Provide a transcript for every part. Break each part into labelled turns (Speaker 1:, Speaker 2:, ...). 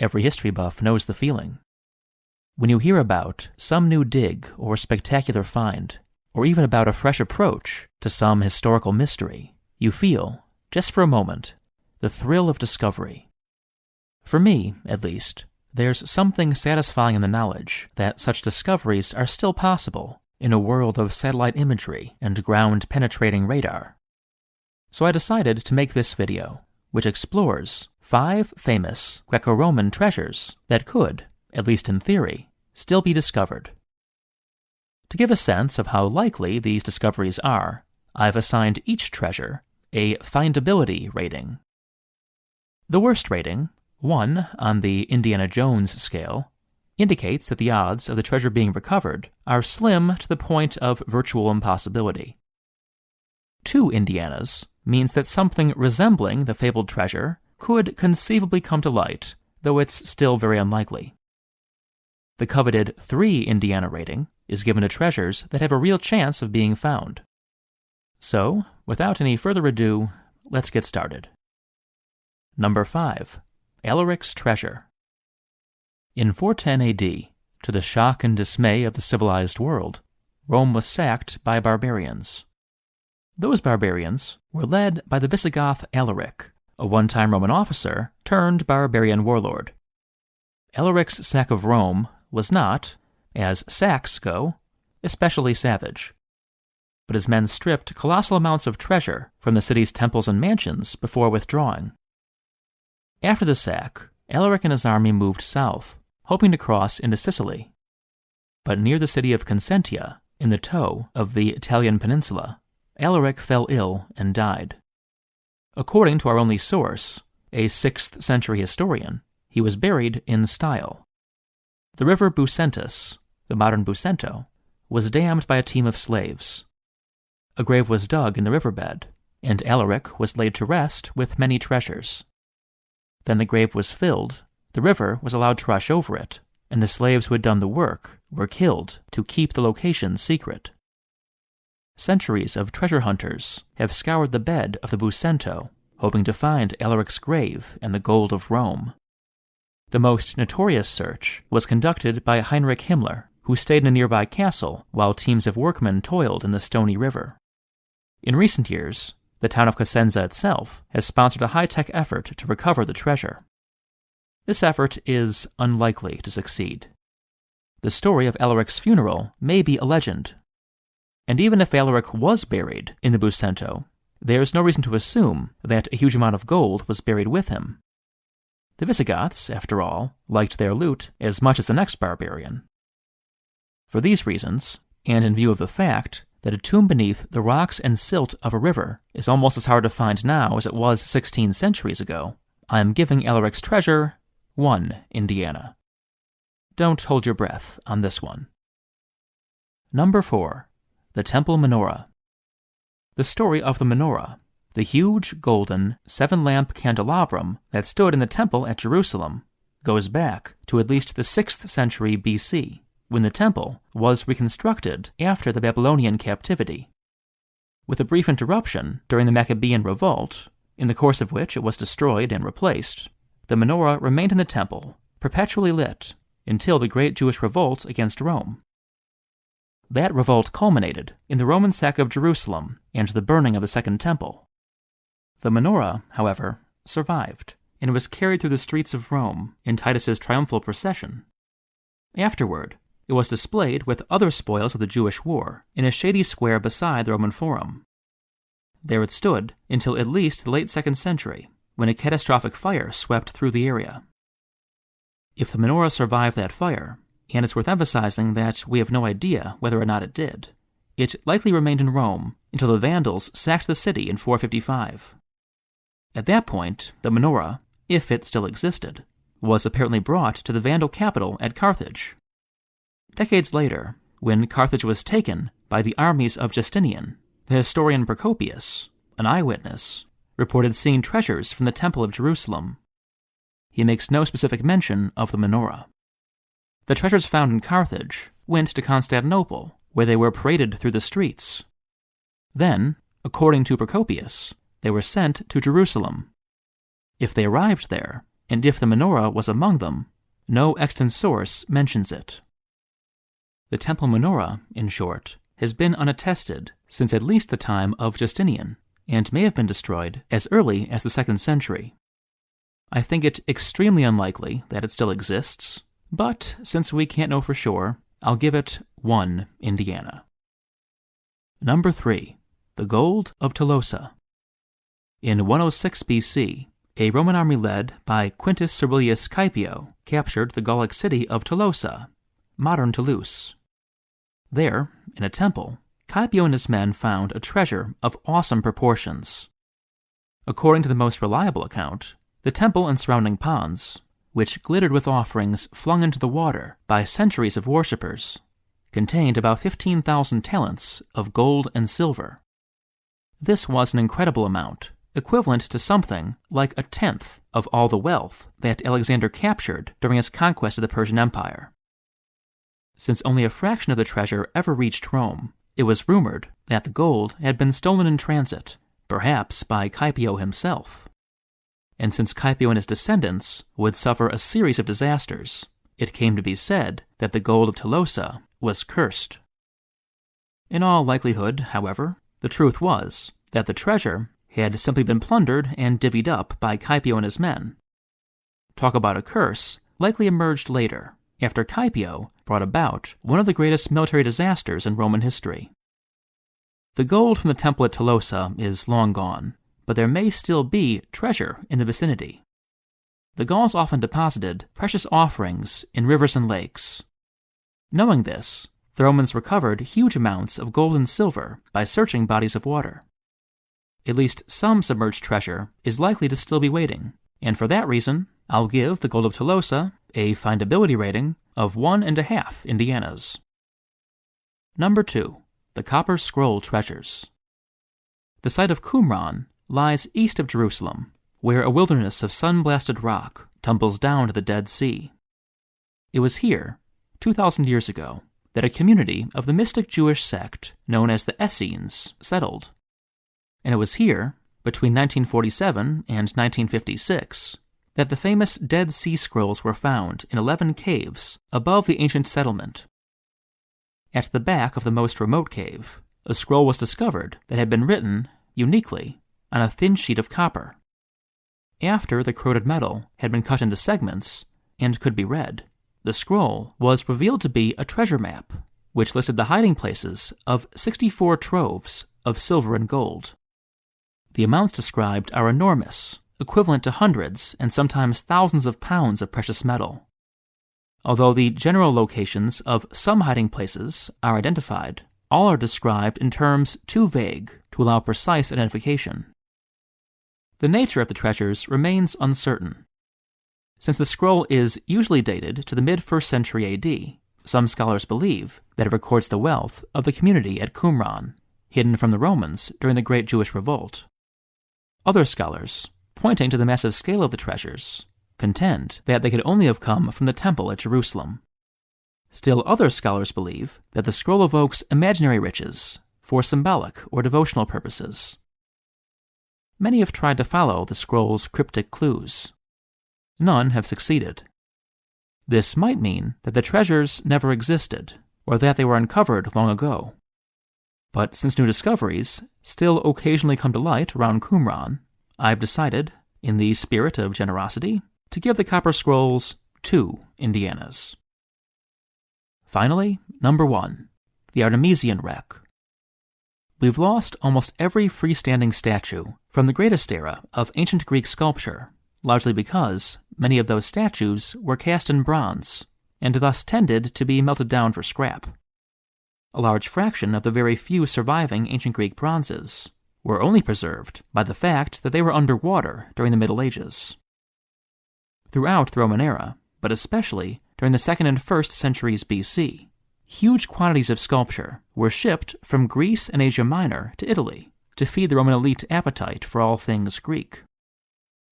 Speaker 1: Every history buff knows the feeling. When you hear about some new dig or spectacular find, or even about a fresh approach to some historical mystery, you feel, just for a moment, the thrill of discovery. For me, at least, there's something satisfying in the knowledge that such discoveries are still possible in a world of satellite imagery and ground-penetrating radar. So I decided to make this video, which explores 5 famous Greco-Roman treasures that could, at least in theory, still be discovered. To give a sense of how likely these discoveries are, I've assigned each treasure a findability rating. The worst rating, 1 on the Indiana Jones scale, indicates that the odds of the treasure being recovered are slim to the point of virtual impossibility. 2 Indianas means that something resembling the fabled treasure could conceivably come to light, though it's still very unlikely. The coveted 3 Indiana rating is given to treasures that have a real chance of being found. So, without any further ado, let's get started. Number 5. Alaric's Treasure. In 410 AD, to the shock and dismay of the civilized world, Rome was sacked by barbarians. Those barbarians were led by the Visigoth Alaric, a one-time Roman officer turned barbarian warlord. Alaric's sack of Rome was not, as sacks go, especially savage. But his men stripped colossal amounts of treasure from the city's temples and mansions before withdrawing. After the sack, Alaric and his army moved south, hoping to cross into Sicily. But near the city of Consentia, in the toe of the Italian peninsula, Alaric fell ill and died. According to our only source, a 6th century historian, he was buried in style. The river Bucentus, the modern Bucento, was dammed by a team of slaves. A grave was dug in the riverbed, and Alaric was laid to rest with many treasures. Then the grave was filled, the river was allowed to rush over it, and the slaves who had done the work were killed to keep the location secret. Centuries of treasure hunters have scoured the bed of the Bucento, hoping to find Alaric's grave and the gold of Rome. The most notorious search was conducted by Heinrich Himmler, who stayed in a nearby castle while teams of workmen toiled in the stony river. In recent years, the town of Cosenza itself has sponsored a high-tech effort to recover the treasure. This effort is unlikely to succeed. The story of Alaric's funeral may be a legend. And even if Alaric was buried in the Bucento, there's no reason to assume that a huge amount of gold was buried with him. The Visigoths, after all, liked their loot as much as the next barbarian. For these reasons, and in view of the fact that a tomb beneath the rocks and silt of a river is almost as hard to find now as it was 16 centuries ago, I am giving Alaric's treasure 1 Indiana. Don't hold your breath on this one. Number 4. The Temple Menorah. The story of the menorah, the huge golden 7-lamp candelabrum that stood in the temple at Jerusalem, goes back to at least the 6th century BC, when the temple was reconstructed after the Babylonian captivity. With a brief interruption during the Maccabean revolt, in the course of which it was destroyed and replaced, the menorah remained in the temple, perpetually lit, until the Great Jewish Revolt against Rome. That revolt culminated in the Roman sack of Jerusalem and the burning of the Second Temple. The menorah, however, survived, and was carried through the streets of Rome in Titus's triumphal procession. Afterward, it was displayed with other spoils of the Jewish war in a shady square beside the Roman Forum. There it stood until at least the late 2nd century, when a catastrophic fire swept through the area. If the menorah survived that fire, and it's worth emphasizing that we have no idea whether or not it did, it likely remained in Rome until the Vandals sacked the city in 455. At that point, the menorah, if it still existed, was apparently brought to the Vandal capital at Carthage. Decades later, when Carthage was taken by the armies of Justinian, the historian Procopius, an eyewitness, reported seeing treasures from the Temple of Jerusalem. He makes no specific mention of the menorah. The treasures found in Carthage went to Constantinople, where they were paraded through the streets. Then, according to Procopius, they were sent to Jerusalem. If they arrived there, and if the menorah was among them, no extant source mentions it. The Temple Menorah, in short, has been unattested since at least the time of Justinian, and may have been destroyed as early as the 2nd century. I think it extremely unlikely that it still exists, but since we can't know for sure, I'll give it 1 Indiana. Number 3. The Gold of Tolosa. In 106 BC, a Roman army led by Quintus Servilius Caepio captured the Gallic city of Tolosa, modern Toulouse. There, in a temple, Caepio and his men found a treasure of awesome proportions. According to the most reliable account, the temple and surrounding ponds, which glittered with offerings flung into the water by centuries of worshippers, contained about 15,000 talents of gold and silver. This was an incredible amount, equivalent to something like 1/10 of all the wealth that Alexander captured during his conquest of the Persian Empire. Since only a fraction of the treasure ever reached Rome, it was rumored that the gold had been stolen in transit, perhaps by Caepio himself. And since Caepio and his descendants would suffer a series of disasters, it came to be said that the gold of Tolosa was cursed. In all likelihood, however, the truth was that the treasure had simply been plundered and divvied up by Caepio and his men. Talk about a curse likely emerged later, after Caepio brought about one of the greatest military disasters in Roman history. The gold from the temple at Tolosa is long gone, but there may still be treasure in the vicinity. The Gauls often deposited precious offerings in rivers and lakes. Knowing this, the Romans recovered huge amounts of gold and silver by searching bodies of water. At least some submerged treasure is likely to still be waiting, and for that reason, I'll give the Gold of Tolosa a findability rating of 1.5 Indianas. Number 2. The Copper Scroll Treasures. The site of Qumran lies east of Jerusalem, where a wilderness of sun-blasted rock tumbles down to the Dead Sea. It was here, 2,000 years ago, that a community of the mystic Jewish sect known as the Essenes settled. And it was here, between 1947 and 1956, that the famous Dead Sea Scrolls were found in 11 caves above the ancient settlement. At the back of the most remote cave, a scroll was discovered that had been written, uniquely, on a thin sheet of copper. After the corroded metal had been cut into segments and could be read, the scroll was revealed to be a treasure map, which listed the hiding places of 64 troves of silver and gold. The amounts described are enormous, equivalent to hundreds and sometimes thousands of pounds of precious metal. Although the general locations of some hiding places are identified, all are described in terms too vague to allow precise identification. The nature of the treasures remains uncertain. Since the scroll is usually dated to the mid-1st century AD, some scholars believe that it records the wealth of the community at Qumran, hidden from the Romans during the Great Jewish Revolt. Other scholars, pointing to the massive scale of the treasures, contend that they could only have come from the temple at Jerusalem. Still other scholars believe that the scroll evokes imaginary riches for symbolic or devotional purposes. Many have tried to follow the scroll's cryptic clues. None have succeeded. This might mean that the treasures never existed, or that they were uncovered long ago. But since new discoveries still occasionally come to light around Qumran, I've decided, in the spirit of generosity, to give the Copper Scrolls 2 Indianas. Finally, number 1, the Artemision Wreck. We've lost almost every freestanding statue from the greatest era of ancient Greek sculpture, largely because many of those statues were cast in bronze, and thus tended to be melted down for scrap. A large fraction of the very few surviving ancient Greek bronzes were only preserved by the fact that they were underwater during the Middle Ages. Throughout the Roman era, but especially during the 2nd and 1st centuries BC, huge quantities of sculpture were shipped from Greece and Asia Minor to Italy to feed the Roman elite appetite for all things Greek.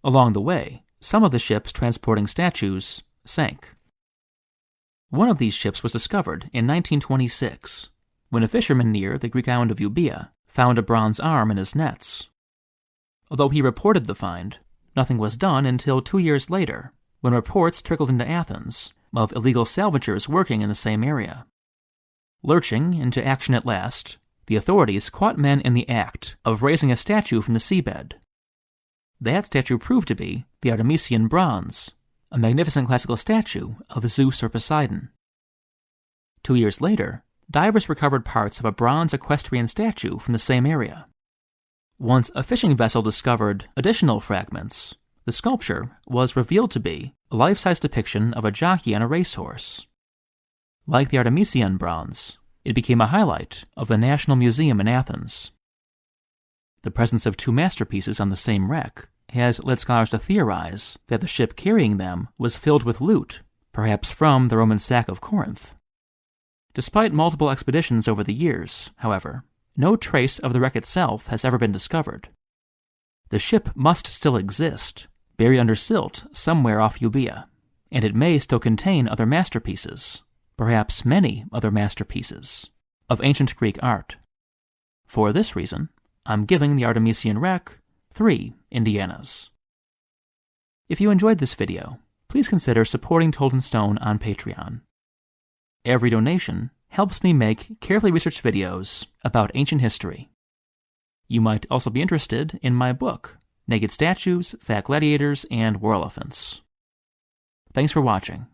Speaker 1: Along the way, some of the ships transporting statues sank. One of these ships was discovered in 1926, when a fisherman near the Greek island of Euboea found a bronze arm in his nets. Although he reported the find, Nothing was done until 2 years later, when reports trickled into Athens of illegal salvagers working in the same area. Lurching into action at last, the authorities caught men in the act of raising a statue from the seabed. That statue proved to be the Artemision bronze, a magnificent classical statue of Zeus or Poseidon. 2 years later, divers recovered parts of a bronze equestrian statue from the same area. Once a fishing vessel discovered additional fragments, the sculpture was revealed to be a life-size depiction of a jockey on a racehorse. Like the Artemision bronze, it became a highlight of the National Museum in Athens. The presence of 2 masterpieces on the same wreck has led scholars to theorize that the ship carrying them was filled with loot, perhaps from the Roman sack of Corinth. Despite multiple expeditions over the years, however, no trace of the wreck itself has ever been discovered. The ship must still exist, buried under silt somewhere off Euboea, and it may still contain other masterpieces, perhaps many other masterpieces, of ancient Greek art. For this reason, I'm giving the Artemision Wreck 3 Indianas. If you enjoyed this video, please consider supporting Told in Stone on Patreon. Every donation helps me make carefully researched videos about ancient history. You might also be interested in my book, Naked Statues, Fat Gladiators, and War Elephants. Thanks for watching.